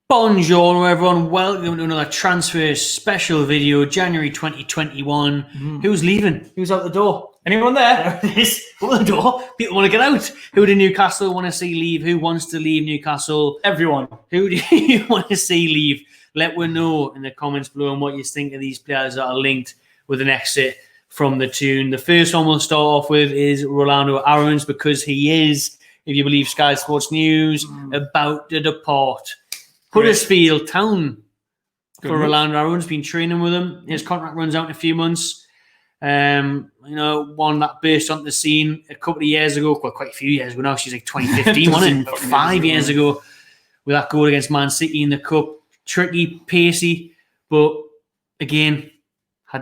Bonjour everyone, welcome to another transfer special video, January 2021. Who's leaving? Who's out the door? Anyone there? There it is. Out the door. People want to get out. Who do Newcastle want to see leave? Who wants to leave Newcastle? Everyone. Who do you want to see leave? Let us know in the comments below on what you think of these players that are linked with an exit from the tune. The first one we'll start off with is Rolando Aarons, because he is, if you believe Sky Sports News, about to depart. Huddersfield Town for Rolando Aarons, been training with him. His contract runs out in a few months. One that burst onto the scene a couple of years ago, quite a few years ago now. She's like 2015, wasn't it? 5 years ago, with that goal against Man City in the Cup. Tricky, pacey, but again,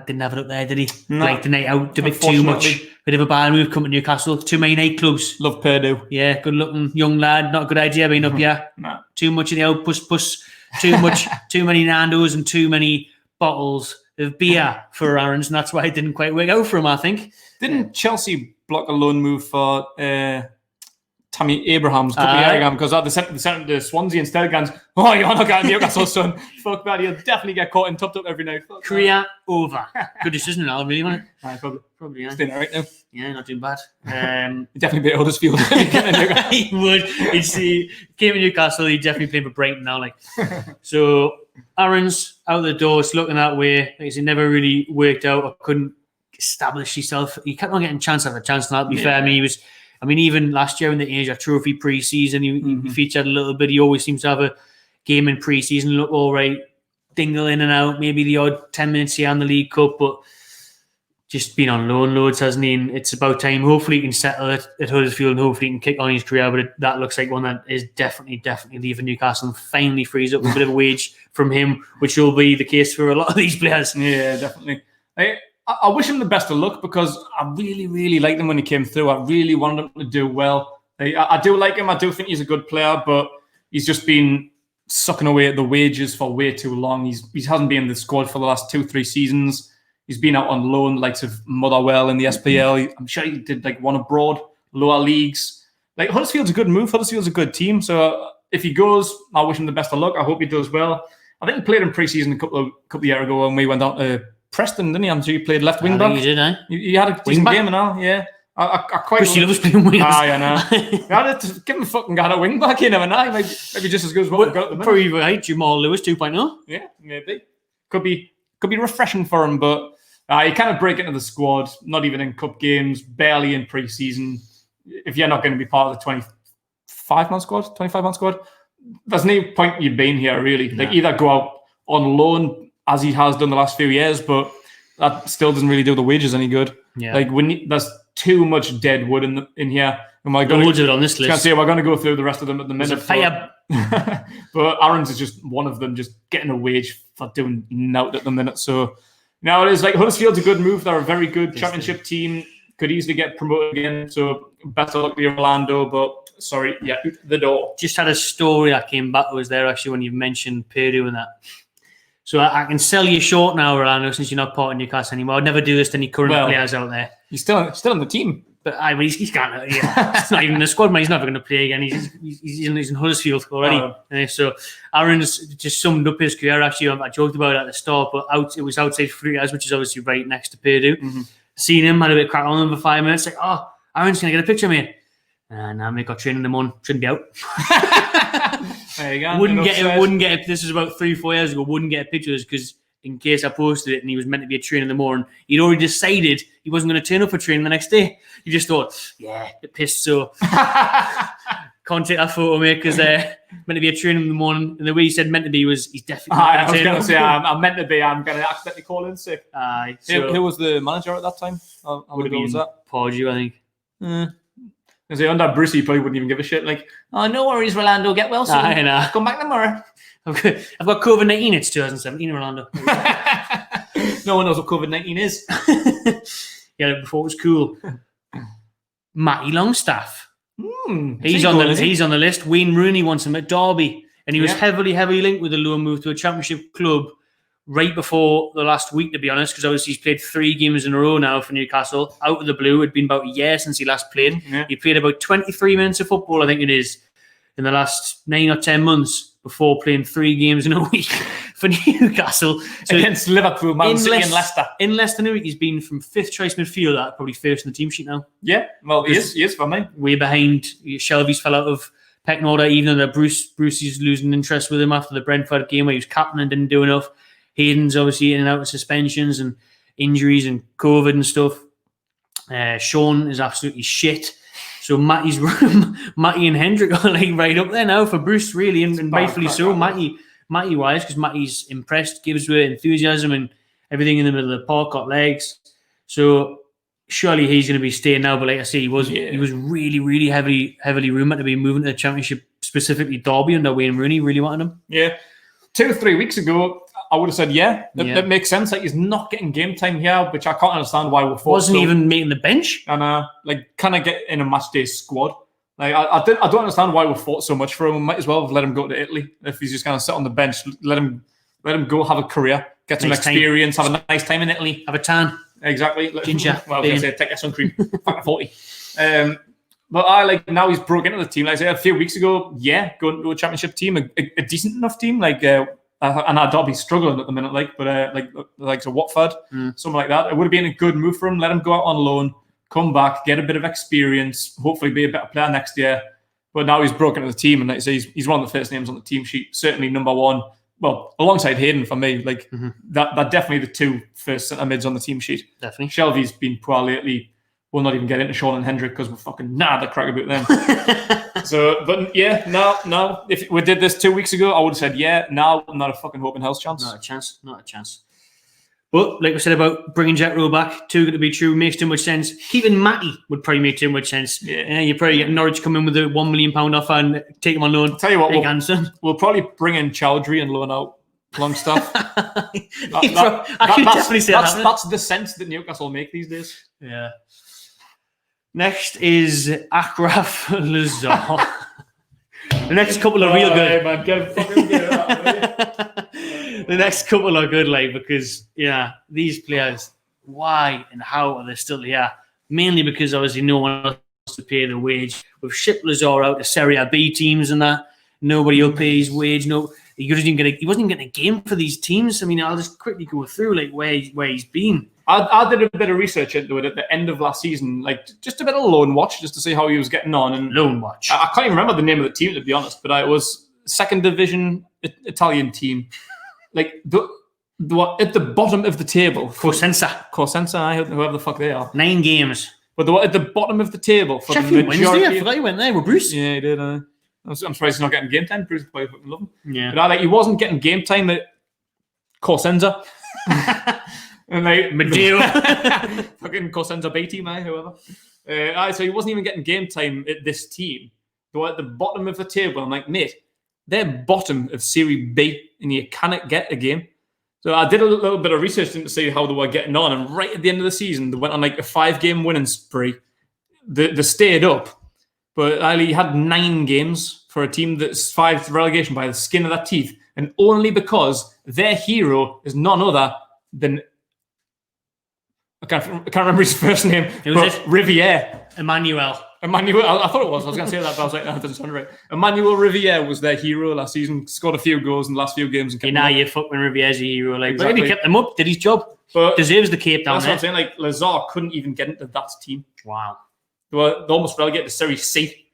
didn't have it up there, did he? No. Like the night out, a bit too much. Bit of a bad move coming to Newcastle. Too many nightclubs. Love Purdue. Yeah, good looking young lad. Not a good idea being up here. No. Too much in the old puss. Too much. Too many Nando's and too many bottles of beer for Aarons, and that's why it didn't quite work out for him, I think. Didn't Chelsea block a loan move for Tammy Abrahams because they sent him to Swansea instead of going, oh, you're not getting Newcastle, son. Fuck that, he'll definitely get caught and topped up every night. Career over. Good decision, Al, really, wasn't it? Probably, yeah. He's doing all right now. Yeah, not too bad. He'd definitely be at Huddersfield. He would. He came to Newcastle, he'd definitely play for Brighton now. So, Aarons out the door, it's looking that way. Like I said, never really worked out or couldn't establish himself. He kept on getting chance after chance, and that'll be fair. I mean, even last year in the Asia Trophy pre-season, he featured a little bit. He always seems to have a game in pre-season, look all right, dingle in and out, maybe the odd 10 minutes here in the League Cup, but just been on loan loads, hasn't he? And it's about time. Hopefully he can settle it at Huddersfield and hopefully he can kick on his career, but that looks like one that is definitely leaving Newcastle and finally frees up a bit of a wage from him, which will be the case for a lot of these players. Yeah, definitely. I wish him the best of luck because I really, really liked him when he came through. I really wanted him to do well. I do like him. I do think he's a good player, but he's just been sucking away at the wages for way too long. He hasn't been in the squad for the last 2-3 seasons. He's been out on loan, likes of Motherwell in the SPL. I'm sure he did one abroad, lower leagues. Huddersfield's a good move. Huddersfield's a good team. So if he goes, I wish him the best of luck. I hope he does well. I think he played in pre-season a couple of years ago when we went out to Preston, didn't he? I'm sure he played left wing back. He did, eh? He had a decent game and all, yeah. I quite. Chris loves playing wingers. I know. I had to give him a fucking guy a wing back, you never know. Maybe just as good as what we've got at the minute. Probably right, Jamal Lewis 2.0. Yeah, maybe. Could be refreshing for him, but he kind of break into the squad, not even in cup games, barely in pre-season. If you're not going to be part of the 25-man squad, there's no point in you being here, really. Yeah. Either go out on loan, as he has done the last few years, but that still doesn't really do the wages any good. Yeah. There's too much dead wood in here. Loads of it on this list. We're going to go through the rest of them at the minute. But Aarons is just one of them, just getting a wage for doing nout at the minute. So now it is Huddersfield's a good move. They're a very good championship team. Could easily get promoted again. So better luck to you, Orlando. But sorry, out the door. Just had a story that came back that was there actually when you mentioned Purdue and that. So I can sell you short now, Rolando, since you're not part of Newcastle anymore. I'd never do this to any current players out there. He's still on the team. But he's can't. Yeah. He's not even in the squad, man. He's never going to play again. He's in Huddersfield already. So Aarons just summed up his career. Actually, I joked about it at the start, but it was outside 3 years, which is obviously right next to Purdue. Seen him, had a bit of crack on him for 5 minutes. Aarons, can I get a picture of me? Nah, mate, got training in the morning. Shouldn't be out. There you go. Wouldn't get it. This was about 3-4 years ago. Wouldn't get pictures because in case I posted it and he was meant to be a trainer in the morning, he'd already decided he wasn't going to turn up for training the next day. He just thought, get pissed. So can't take that photo, mate, because meant to be a trainer in the morning. And the way he said meant to be he's definitely. I was going to say I'm meant to be. I'm going to accidentally call in sick. Who was the manager at that time? Would have been Pardew, I think. Because under Bruce, he probably wouldn't even give a shit. No worries, Rolando, get well soon. Come back tomorrow. I've got COVID-19. It's 2017, Rolando. No one knows what COVID-19 is. Yeah, before it was cool. Matty Longstaff. He's on the list. Wayne Rooney wants him at Derby, and he was heavily linked with a loan move to a championship club right before the last week, to be honest, because obviously he's played 3 games in a row now for Newcastle. Out of the blue, it'd been about a year since he last played. Yeah. He played about 23 minutes of football, I think it is, in the last 9 or 10 months. before playing 3 games in a week for Newcastle. So against Liverpool, Man City and Leicester. In less than a week, he's been from 5th choice midfielder, probably first in the team sheet now. Yeah, well, he is for me. Way behind. Shelby's fell out of pecking order, even though Bruce is losing interest with him after the Brentford game where he was captain and didn't do enough. Hayden's obviously in and out of suspensions and injuries and COVID and stuff. Sean is absolutely shit. So Matty and Hendrick are like right up there now for Bruce, really, and rightfully so. Matty wise, because Matty's impressed, gives with enthusiasm and everything in the middle of the park, got legs. So surely he's going to be staying now. But like I say, he was really, really heavily rumoured to be moving to the Championship, specifically Derby under Wayne Rooney. Really wanted him. Yeah, 2 or 3 weeks ago, I would have said, that makes sense. Like, he's not getting game time here, which I can't understand why we're forced. Wasn't even making the bench. And can I get in a match day squad? Like, I don't understand why we fought so much for him. We might as well have let him go to Italy if he's just going to sit on the bench. Let him go have a career, get some experience, have a nice time in Italy, have a tan. Exactly. Ginger. Well, I was going to say take a sun cream. Factor 40. But now he's broke into the team. Like I said a few weeks ago, going to a Championship team, a decent enough team. Like. And our Derby's struggling at the minute, like so Watford, something like that. It would have been a good move for him. Let him go out on loan, come back, get a bit of experience, hopefully be a better player next year. But now he's broken into the team, and like I say, he's one of the first names on the team sheet. Certainly number 1. Well, alongside Hayden for me, like that definitely the 2 first centre mids on the team sheet. Definitely. Shelby's been poor lately. We'll not even get into Sean and Hendrick because we're fucking the crack about them. So, but no. If we did this 2 weeks ago, I would have said, now, not a fucking hope in hell's chance. Not a chance. But like we said about bringing Jack Rowe back, too good to be true, makes too much sense. Keeping Matty would probably make too much sense. Yeah, you probably get Norwich come in with a £1 million offer and take him on loan. I'll tell you what, we'll probably bring in Chowdhury and loan out Longstaff. Definitely say that's the sense that Newcastle make these days. Yeah. Next is Akraf Lazar. The next couple are real good. Man, get The next couple are good, because these players, why and how are they still here? Mainly because obviously no one else to pay the wage. We've shipped Lazar out to Serie B teams and that. Nobody will pay his wage. No, he wasn't even getting a game for these teams. I mean, I'll just quickly go through where he's been. I did a bit of research into it at the end of last season, just a bit of a loan watch, just to see how he was getting on. And loan watch. I can't even remember the name of the team, to be honest, but it was 2nd division Italian team. At the bottom of the table. Cosenza, whoever the fuck they are. 9 games. But they were at the bottom of the table for Sheffield the majority. Wednesday, I forgot you went there with Bruce. Yeah, he did. I'm surprised he's not getting game time. Bruce probably fucking love him. Yeah. But he wasn't getting game time at Cosenza. And Matteo. Fucking Cosenza B team, whoever. So he wasn't even getting game time at this team. They were at the bottom of the table. I'm like, mate, they're bottom of Serie B and you cannot get a game. So I did a little bit of research to see how they were getting on. And right at the end of the season, they went on a 5-game winning spree. They stayed up. But he had 9 games for a team that's survived relegation by the skin of their teeth. And only because their hero is none other than... I can't remember his first name. Who was it? Riviere. Emmanuel. I thought it was. I was going to say that, but I was like, that doesn't sound right. Emmanuel Riviere was their hero last season. Scored a few goals in the last few games. And you fucking Riviere's a hero. Exactly. But he kept them up, did his job. But deserves the cape down there. That's what I'm saying. Lazar couldn't even get into that team. Wow. They almost relegated to Serie C.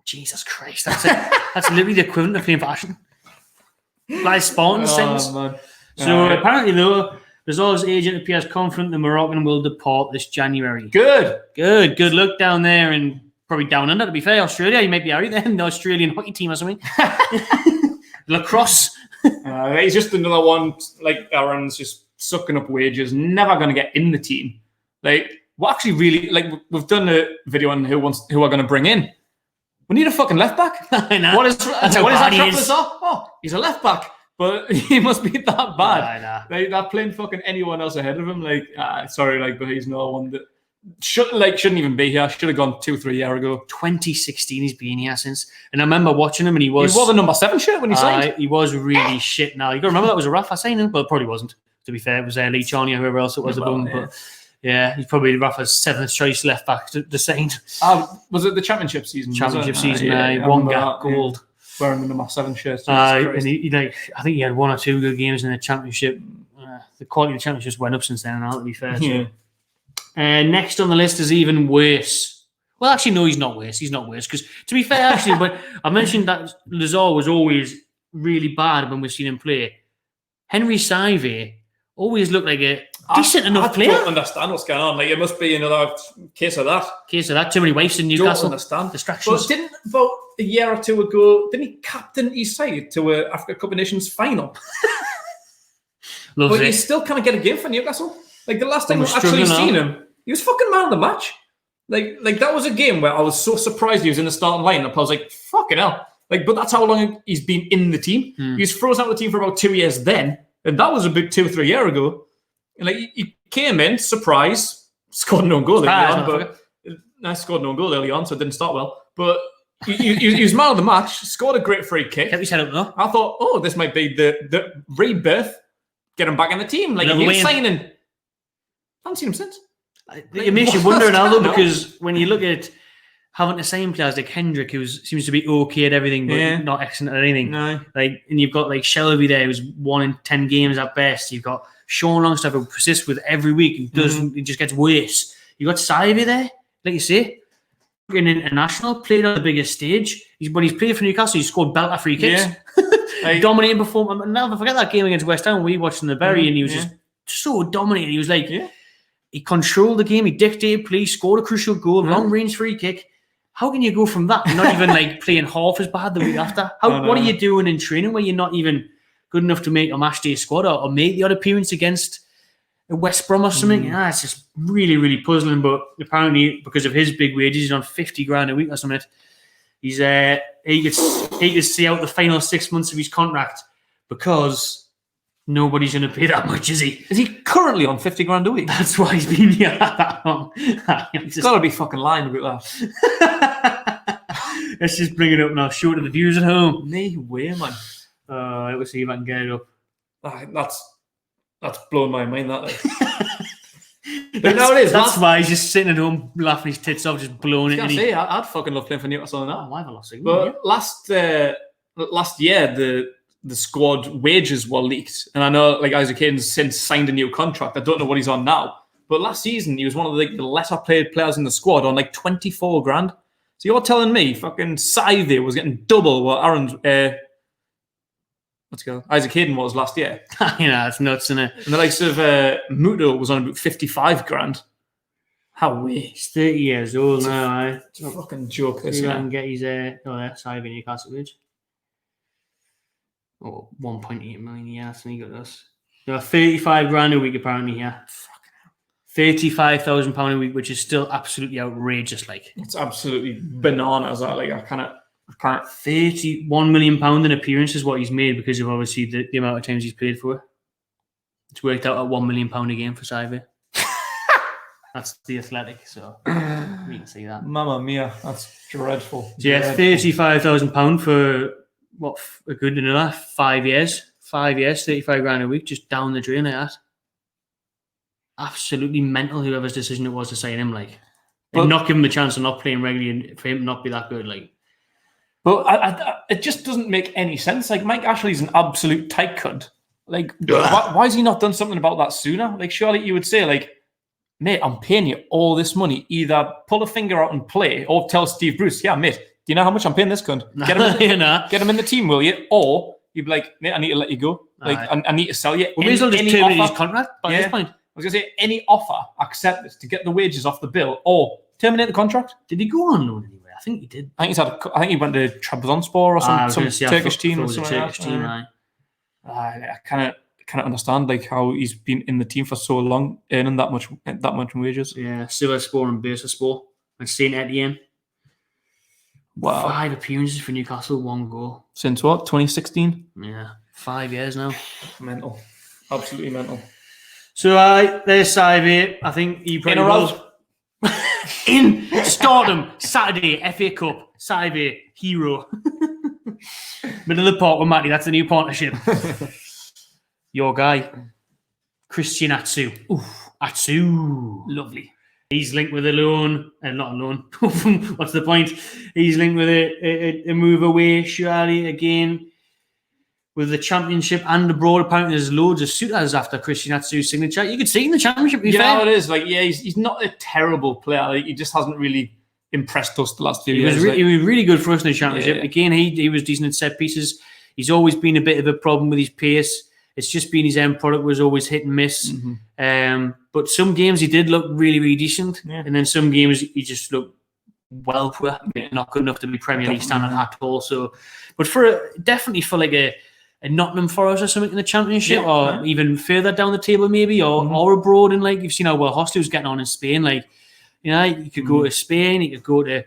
Jesus Christ. That's it. That's literally the equivalent of playing for Ashton. Like Spawn things. Man. So apparently, though, Lazar's agent appears confident the Moroccan will depart this January. Good luck down there and probably down under, to be fair. Australia, you might be alright then. The Australian hockey team or something. Lacrosse. He's just another one like Aaron's, just sucking up wages, never going to get in the team. We're actually really, we've done a video on who are going to bring in. We need a fucking left back. I know. What is that? Oh, he's a left back. But he must be that bad. They're playing fucking anyone else ahead of him. But he's no one that shouldn't even be here. Should have gone 2-3 years ago. 2016 he's been here since. And I remember watching him and he wore the number 7 shirt when he signed. He was really shit now. You got to remember that was a Rafa signing, but it probably wasn't. To be fair, it was Lee Charney or whoever else it was. But yeah, he's probably Rafa's 7th choice left back to sign. Was it the championship season? Championship season, one gap gold. wearing the number 7 shirts. And he I think he had 1 or 2 good games in the championship. The quality of the championship just went up since then. Now, to be fair, next on the list is even worse. Well, actually, no, he's not worse. He's not worse because, to be fair, actually, but I mentioned that Lazar was always really bad when we've seen him play. Henry Saive always looked like a decent enough player. I don't understand what's going on. Like, it must be another case of that. Too many wives in Newcastle. Don't understand. Distractions. But about a year or 2 ago, didn't he captain his side to an Africa Cup of Nations final? But he still can't get a game for Newcastle. Like, the last time I've actually seen him, he was fucking man of the match. Like that was a game where I was so surprised he was in the starting lineup. I was like, fucking hell. Like, but that's how long he's been in the team. He was frozen out of the team for about 2 years then. And that was about 2 or 3 years ago. And like, he came in, surprise, scored no goal early on. Scored no goal early on, so it didn't start well. But he was man of the match, scored a great free kick. Kept his head up though. I thought, this might be the rebirth. Get him back in the team. Like, you signing. I haven't seen him since. It makes you wonder now, though, because when you look at having to sign players like Hendrick, who seems to be okay at everything, but not excellent at anything. No. Like, and you've got like Shelby there, who's 1 in 10 games at best. You've got Sean Longstaff, who persists with every week. It just gets worse. You've got Saive there, like you say, in international, played on the biggest stage. When he's played for Newcastle, he scored belter free kicks. Dominating performance. I'll never forget that game against West Ham. We watched in the Berry, and he was just so dominating. He was like, he controlled the game. He dictated play, scored a crucial goal, long range free kick. How can you go from that and not even like playing half as bad the week after? What are you doing in training where you're not even good enough to make a match day squad or make the odd appearance against West Brom or something? It's just really, really puzzling. But apparently, because of his big wages, he's on 50 grand a week or something. He's he could see out the final 6 months of his contract because nobody's going to pay that much, is he? Is he currently on 50 grand a week? That's why he's been here that long. He's got to be fucking lying about that. Let's just bring it up now. Show it to the viewers at home. No way, man. Let's see if I can get it up. That's blown my mind, that. But now it is. That's why he's just sitting at home laughing his tits off, just blowing it. I'd fucking love playing for Newcastle now. Why have I lost it? But last year, the squad wages were leaked. And I know like Isaac Hayden's since signed a new contract. I don't know what he's on now. But last season, he was one of the lesser paid players in the squad on like 24 grand. So you're telling me fucking Saive was getting double what Aaron's... Isaac Hayden was last year. It's nuts, isn't it? And the likes of Muto was on about 55 grand. How way? He's 30 years old now, eh? It's a fucking joke, this. See if I can get his Saive Newcastle wage. 1.8 million a year, that's when he got us. 35 grand a week, apparently, yeah. £35,000 a week, which is still absolutely outrageous, like. It's absolutely bananas, that. Like, I can't. 31 million pound in appearances what he's made because of obviously the amount of times he's played for. It's worked out at £1 million a game for Saive. That's the Athletic, so you can see that. Mamma mia, that's dreadful. So yeah, £35,000 for what a good another 5 years. 5 years, 35 grand a week, just down the drain like that. Absolutely mental. Whoever's decision it was to sign him, like, and not give him a chance of not playing regularly, and for him not be that good, like. But it just doesn't make any sense. Like, Mike Ashley's an absolute tight cunt. Like, why has he not done something about that sooner? Like, surely you would say, like, mate, I'm paying you all this money. Either pull a finger out and play, or tell Steve Bruce, yeah, mate, do you know how much I'm paying this cunt? Get him in the team, will you? Or you'd be like, mate, I need to let you go. Like, I need to sell you. We may as well just terminate his contract by this point. I was going to say, any offer, accept this to get the wages off the bill, or terminate the contract. Did he go on loan anyway? I think he did. I think he went to Trabzonspor or some Turkish team or something like that. I kind of understand like how he's been in the team for so long, earning that much in wages. Yeah, Sivasspor and Bursaspor and Saint Etienne. Wow. 5 appearances for Newcastle, 1 goal. Since what? 2016? Yeah, 5 years now. Mental. Absolutely mental. So there's Saive. I think he probably will. In stardom, Saturday, FA Cup, Saive, hero. Middle of the park with Matty, that's the new partnership. Your guy, Christian Atsu. Oof, Atsu. Lovely. He's linked with a loan, and not a loan. What's the point? He's linked with a move away, surely, again, with the championship and abroad. Apparently, there's loads of suitors after Christian Atsu's signature. You could see in the championship, to be fair. It is. He's not a terrible player. He just hasn't really impressed us the last few years. He was really good for us in the championship. Again, he was decent at set pieces. He's always been a bit of a problem with his pace. It's just been his end product was always hit and miss. But some games he did look really, really decent. And then some games he just looked well poor, not good enough to be Premier League standard at all. So, but definitely for like a Nottingham Forest or something in the championship, or even further down the table maybe, or abroad. And like you've seen how well Hostel was getting on in Spain. Like, you could go to Spain, you could go to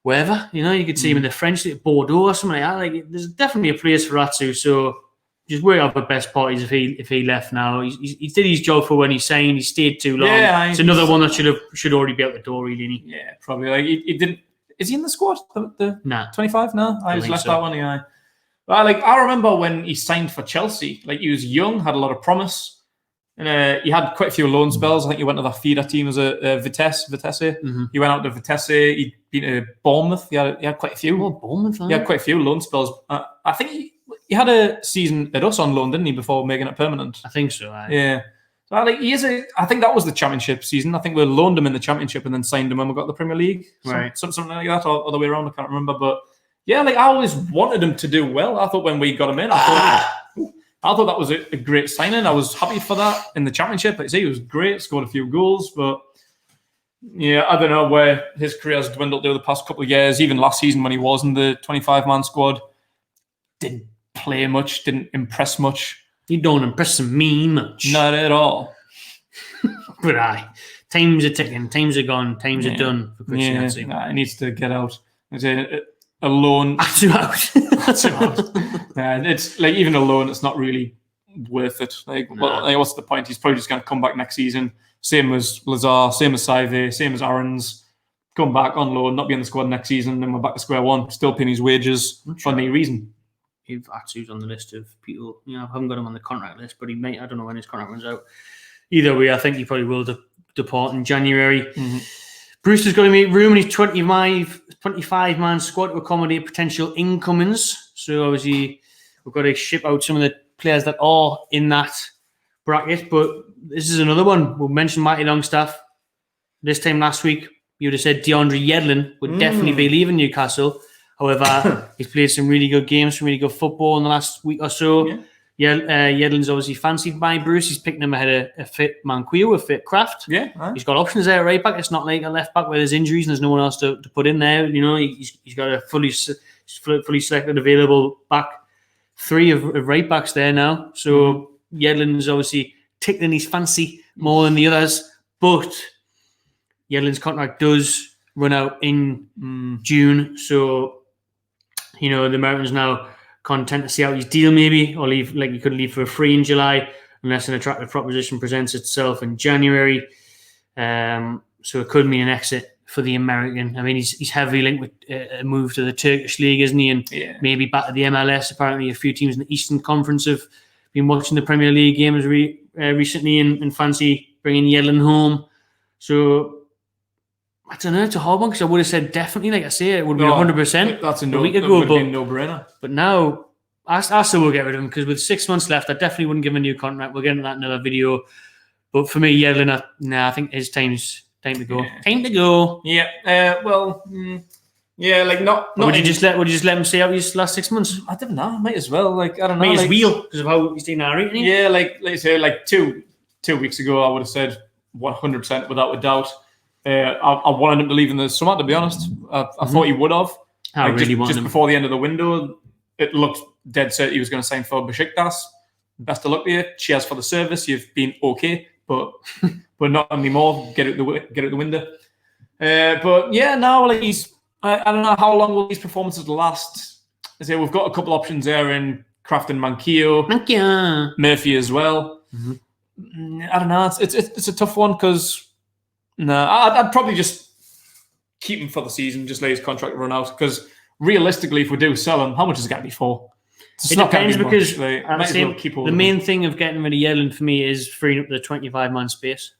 wherever. You could see him in the French League, Bordeaux or something like that. Like, there's definitely a place for Atsu. So just work out the best parties if he left now. He did his job for when he signed. He stayed too long. It's another one that should already be out the door, really. Yeah, probably. Like he didn't. Is he in the squad? The Nah. 25? No, I just left that one. Yeah. Well, I remember when he signed for Chelsea. Like, he was young, had a lot of promise, and he had quite a few loan spells. I think he went to the feeder team as a Vitesse. He went out to Vitesse. He'd been to Bournemouth. He had quite a few. Oh, Bournemouth. He had quite a few loan spells. I think he had a season at us on loan, didn't he, before making it permanent? I think so. Yeah. So I think that was the championship season. I think we loaned him in the championship and then signed him when we got the Premier League. Right. Something like that, or the way around. I can't remember, but. Yeah, I always wanted him to do well. I thought when we got him in, I thought that was a great signing. I was happy for that in the championship. He was great, scored a few goals, but I don't know where his career has dwindled over the past couple of years. Even last season when he was in the 25-man squad, didn't play much, didn't impress much. You don't impress me much. Not at all. But times are ticking, times are gone, times are done for Christian Atsu. He needs to get out. Alone, Atsu out. It's like even alone, it's not really worth it. What's the point? He's probably just going to come back next season. Same as Lazar, same as Saive, same as Aarons. Come back on loan, not be in the squad next season, then we're back to square one. Still paying his wages for no reason. If Atsu's on the list of people, I haven't got him on the contract list, but he might. I don't know when his contract runs out. Either way, I think he probably will depart in January. Brewster's got to make room in his 25-man squad to accommodate potential incomings. So obviously, we've got to ship out some of the players that are in that bracket. But this is another one. We mentioned Matty Longstaff. This time last week, you would have said Deandre Yedlin would definitely be leaving Newcastle. However, he's played some really good games, some really good football in the last week or so. Yedlin's obviously fancied by Bruce. He's picking him ahead of a fit Manquillo, a fit Kraft. He's got options there at right back. It's not like a left back where there's injuries and there's no one else to put in there. He's got a fully selected available back three of right backs there now. So Yedlin's obviously tickling his fancy more than the others. But Yedlin's contract does run out in June. So, the Americans now content to see out his deal maybe, or leave, like he could leave for a free in July unless an attractive proposition presents itself in January. So it could mean an exit for the American. I mean, he's heavily linked with a move to the Turkish league, isn't he? And maybe back to the MLS. Apparently a few teams in the Eastern Conference have been watching the Premier League games recently and fancy bringing Yedlin home. So I don't know, it's a hard one because I would have said definitely, like I say, it would be 100%. That's a week ago, but no-brainer. But now, I still will get rid of him because with 6 months left, I definitely wouldn't give him a new contract. We'll get into that in another video. But for me, Yedlin, I think his time to go. Yeah. Time to go. Yeah. Would you just let him stay out his last 6 months? I don't know. Might as well. I don't know. Might as well because of how he's doing now, right? Yeah, like I say, 2 weeks ago, I would have said 100% without a doubt. I wanted him to leave in the summer, to be honest. I thought he would have. Just before the end of the window, it looked dead set he was going to sign for Besiktas. Best of luck to you. Cheers for the service. You've been okay, but not anymore. Get out the window. But yeah, now he's. I don't know how long will these performances last. I say we've got a couple options there in Kraft and Manquillo, Murphy as well. I don't know. It's a tough one because. No, I'd probably just keep him for the season, just let his contract run out. Because realistically, if we do sell him, how much is it going to be for? It depends because the main thing of getting rid of Yedlin for me is freeing up the 25-man space.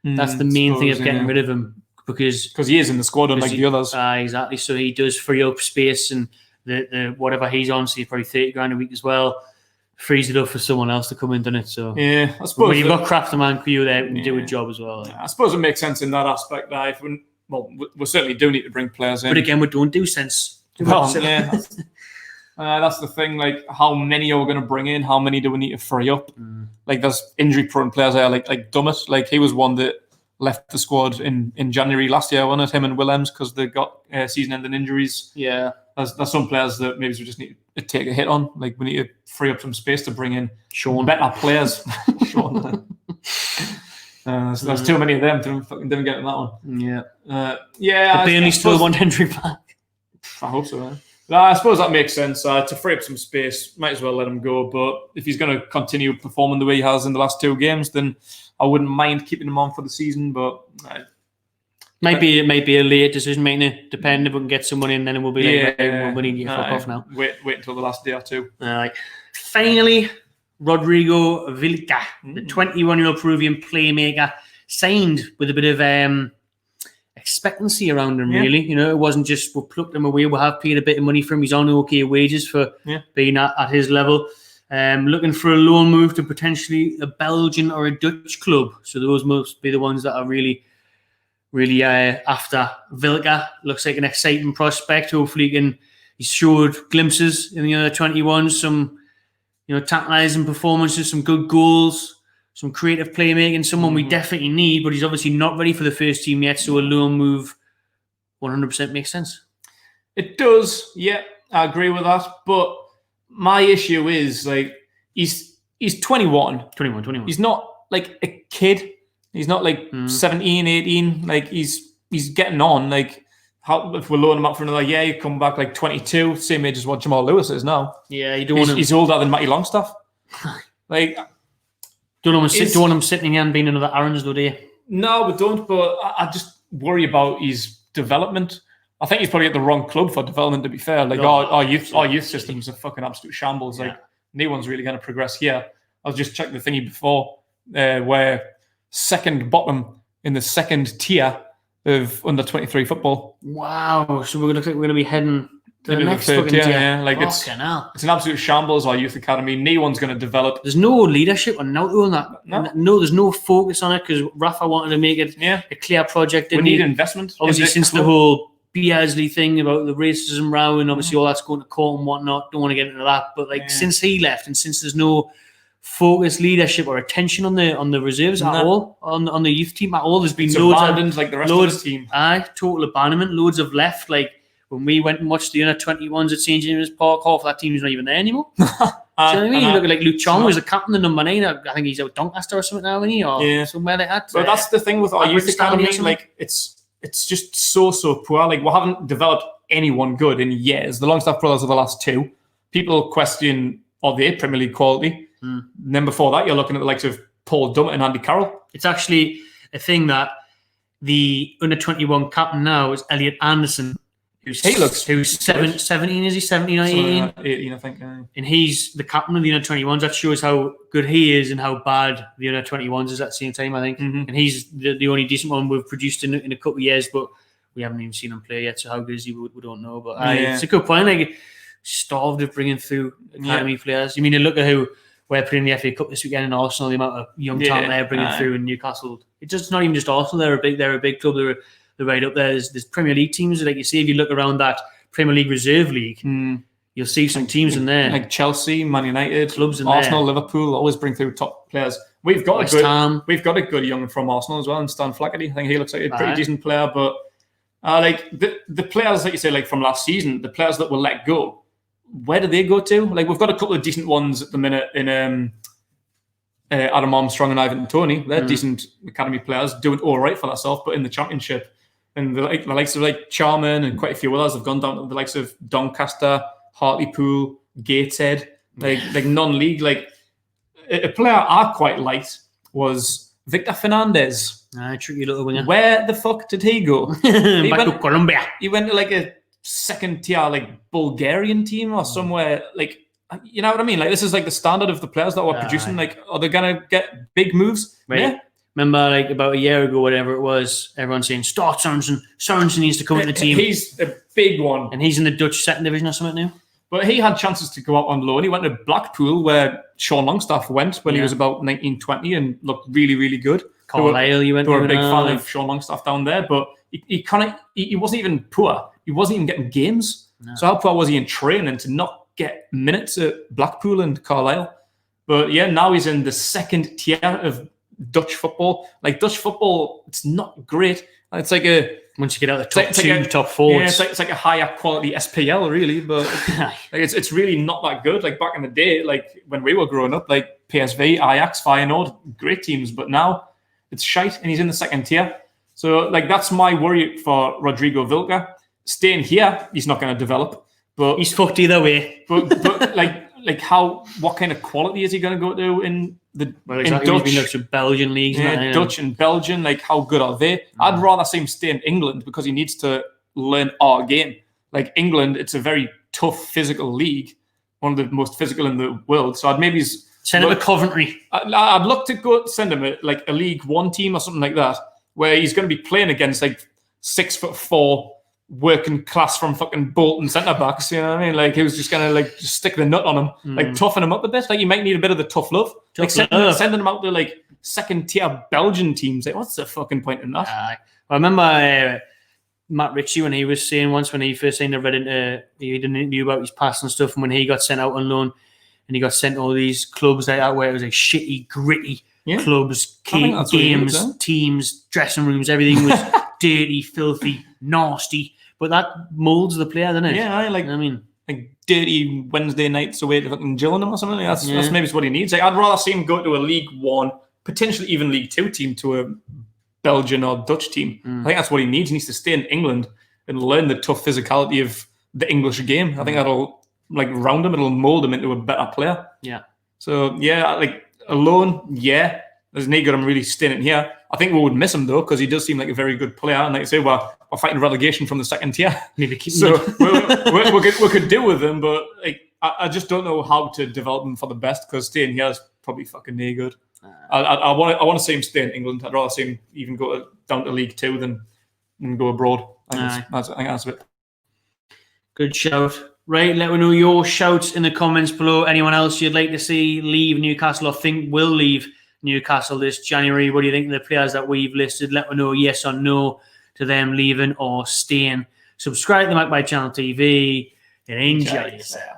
That's the main thing of getting rid of him, because he is in the squad unlike the others. Exactly. So he does free up space, and the whatever he's on, so probably 30 grand a week as well, frees it up for someone else to come in, doesn't it? So yeah, I suppose when you've got Crafterman Q there and do a job as well. I suppose it makes sense in that aspect. We certainly do need to bring players in, but again, we don't do sense. That's the thing. Like, how many are we going to bring in? How many do we need to free up? Like, there's injury-prone players there, like Dummett. Like, he was one that left the squad in January last year, wasn't it? Him and Willems, because they got season-ending injuries. Yeah. There's some players that maybe we just need to take a hit on. Like, we need to free up some space to bring in better players. Sean. There's too many of them to fucking didn't get in that one. Yeah. They only still want Hendry back. I hope so. I suppose that makes sense. To free up some space, might as well let him go. But if he's going to continue performing the way he has in the last 2 games, then I wouldn't mind keeping him on for the season. But might be a late decision making it. Depending if we can get someone in, then it will be we need to get fuck off now. Wait until the last day or two. Finally, Rodrigo Villa, the 21-year-old Peruvian playmaker, signed with a bit of expectancy around him. Really, it wasn't just we plucked him away. We have paid a bit of money for him. He's on okay wages for being at his level. Looking for a loan move to potentially a Belgian or a Dutch club. So those must be the ones that are really after Vilka. Looks like an exciting prospect. Hopefully he's showed glimpses in the under 21s, some tantalizing performances, some good goals, some creative playmaking, someone we definitely need, but he's obviously not ready for the first team yet, so a loan move 100% makes sense. It does, yeah, I agree with that, but my issue is, like, he's 21. 21. He's not like a kid. He's not like 17, 18. Like, he's getting on. Like, if we're loaning him up for another year, he'd come back like 22, same age as what Jamal Lewis is now. Yeah, you don't want him. He's older than Matty Longstaff. Like, don't want him sitting here and being another Aarons, though, do you? No, we don't. But I just worry about his development. I think he's probably at the wrong club for development, to be fair. Like, our youth system is a fucking absolute shambles. Like, no one's really going to progress here. I was just checking the thingy before, where second bottom in the second tier of under 23 football. Wow! So we're going to be heading to the next third tier. Yeah. Like, it's an absolute shambles. Our youth academy. No one's going to develop. There's no leadership or no on that. No, there's no focus on it because Rafa wanted to make it a clear project. We need investment. Obviously, since the whole Beardsley thing about the racism row and obviously all that's going to court and whatnot. Don't want to get into that, but since he left and since there's no focused leadership or attention on the reserves at all, on the youth team at all, there's been abandoned like the rest of the team. Total abandonment. Loads have left. Like when we went and watched the under 21s at St James's Park, half that team is not even there anymore. Do you know what I mean? You look at like Luke Chong, who's the captain, the number 9. I think he's out Doncaster or something now, isn't he? Or somewhere like that. But that's the thing with our youth academy. Like it's just so poor. Like, we haven't developed anyone good in years. The Longstaff brothers are the last 2. People question, are they Premier League quality? And then before that, you're looking at the likes of Paul Dummett and Andy Carroll. It's actually a thing that the under 21 captain now is Elliot Anderson. Who's 17, is he? 17 or 18? 18, I think. And he's the captain of the under 21s. That shows how good he is and how bad the under 21s is at the same time, I think. And he's the only decent one we've produced in a couple of years, but we haven't even seen him play yet. So how good is he? We don't know. But it's a good point. Like, starved of bringing through academy players. You mean, you look at who we're putting in the FA Cup this weekend in Arsenal, the amount of young talent they're bringing through in Newcastle. It's just not even just Arsenal. They're a big club. They're right up there. There's Premier League teams. Like you see, if you look around that Premier League Reserve League, you'll see some teams in there. Like Chelsea, Man United, clubs in Arsenal, there. Liverpool always bring through top players. We've got a good young from Arsenal as well, and Stan Flaherty. I think he looks like a pretty decent player. But like the players that you say, like from last season, the players that were let go, where do they go to? Like, we've got a couple of decent ones at the minute in Adam Armstrong and Ivan Toney. They're decent academy players, doing all right for themselves, but in the Championship. And the likes of like Charman and quite a few others have gone down to the likes of Doncaster, Hartlepool, Gateshead, like non-league. Like, a player I quite liked was Victor Fernandez. Tricky little winger. Where the fuck did he go? Back to Colombia. He went to like a second tier, like Bulgarian team or somewhere. Like, you know what I mean? Like, this is like the standard of the players that we're producing. Like, are they gonna get big moves? Right. Yeah. Remember, like about a year ago, whatever it was, everyone saying, start Sorensen. Sorensen needs to come into the team. He's a big one. And he's in the Dutch second division or something now. But he had chances to go out on loan. He went to Blackpool, where Sean Longstaff went when he was about 19, 20 and looked really, really good. Carlisle, you went to. They were a big fan of Sean Longstaff down there, but he wasn't even poor. He wasn't even getting games. No. So how poor was he in training to not get minutes at Blackpool and Carlisle? But yeah, now he's in the second tier of Dutch football. Like Dutch football, it's not great. It's like once you get out the top four, yeah, it's like a higher quality SPL, really. But like it's really not that good. Like back in the day, like when we were growing up, like PSV, Ajax, Feyenoord, great teams. But now it's shite, and he's in the second tier. So like that's my worry for Rodrigo Villa. Staying here, he's not going to develop. But he's fucked either way. But like what kind of quality is he going to go to in the Dutch, Belgian leagues? Dutch and Belgian, like how good are they? I'd rather see him stay in England because he needs to learn our game. Like England, it's a very tough physical league, one of the most physical in the world. So I'd maybe send him to Coventry. I'd look to send him a League One team or something like that, where he's going to be playing against like 6'4" working class from fucking Bolton centre backs. You know what I mean? Like he was just gonna like just stick the nut on him, like toughen him up a bit. Like you might need a bit of the tough love. Sending him out to like second tier Belgian teams. Like what's the fucking point in that? I remember Matt Ritchie when he was saying once when he first signed, I read into he did an interview about his past and stuff, and when he got sent out on loan and he got sent to all these clubs like that where it was like shitty, gritty clubs, games, teams, dressing rooms, everything was dirty, filthy, nasty. But that moulds the player, doesn't it? Yeah, like dirty Wednesday nights away to fucking Gillingham or something. That's maybe what he needs. Like, I'd rather see him go to a League One, potentially even League Two team, to a Belgian or Dutch team. I think that's what he needs. He needs to stay in England and learn the tough physicality of the English game. I think that'll like round him. It'll mold him into a better player. Yeah. So yeah, like alone, yeah. There's no good him really staying in here. I think we would miss him though because he does seem like a very good player. And like I say, we're fighting relegation from the second tier. Maybe keep him. So we could deal with him, but like I just don't know how to develop him for the best because staying here is probably fucking no good. I want to see him stay in England. I'd rather see him even go down to League Two than go abroad. I think that's a bit. Good shout. Right, let me know your shouts in the comments below. Anyone else you'd like to see leave Newcastle or think will leave Newcastle this January? What do you think of the players that we've listed? Let me know yes or no to them leaving or staying. Subscribe to the Magpie Channel TV and enjoy yourself.